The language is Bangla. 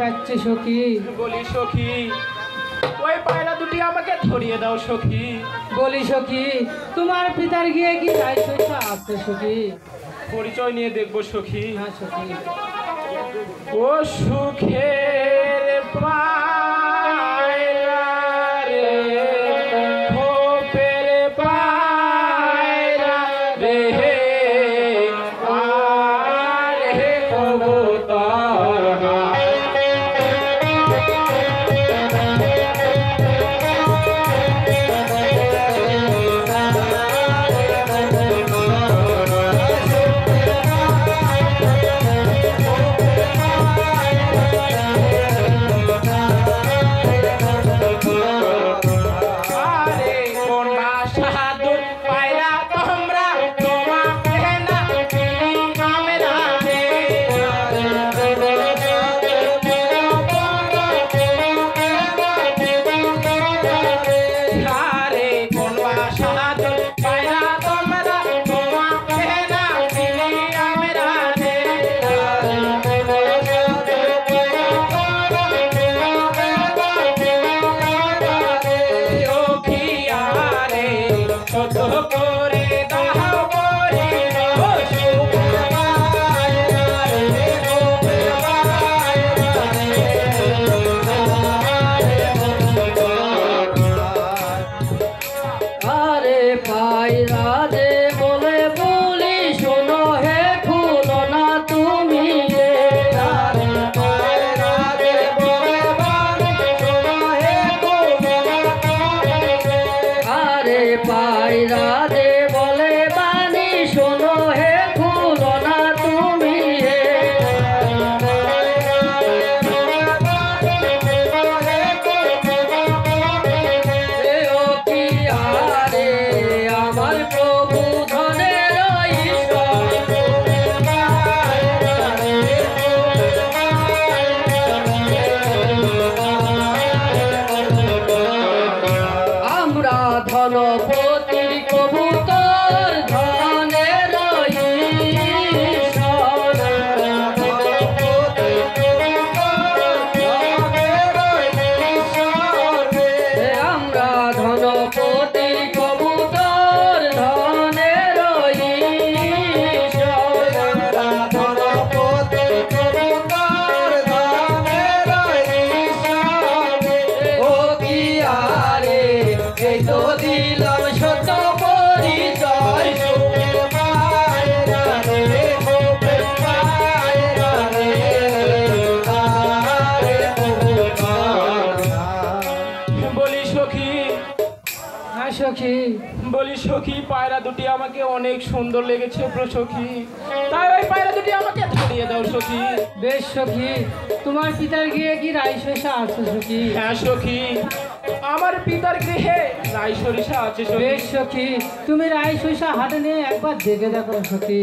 পাচ্ছে সখী। বলি সখী ওই পায়রা দুটি আমাকে ধরিয়ে দাও সখী। বলি সখী তোমার পিতার গিয়ে কি রাই শস্য আছে সখী? পরিচয় নিয়ে দেখবো সখী। হ্যাঁ সখী। ও সুখের পায়রা রে, খোপের পায়রা রে, আরে কবুতর ধনপতির কবুতর ধনের ঈশ্বর। আমরা ধনপতির কবুতর ধনের ও কি আরে এই তো দিলাম সত্য পরিচয়। বলি সখী, হ্যাঁ সখী। বলি সখী পায়রা দুটি আমাকে অনেক সুন্দর লেগেছে সখী, তাই ওই পায়রা দুটি আমাকে ধরিয়ে দাও সখী। বেশ সখী তোমার পিতার গিয়ে কি রাই শস্য আছে সখী? হ্যাঁ সখী আমার পিতার গৃহে রাই সরিষা আছে সখী। বেশ সখী তুমি রাই শস্য হাটে নিয়ে একবার দেখে দেখো সখী।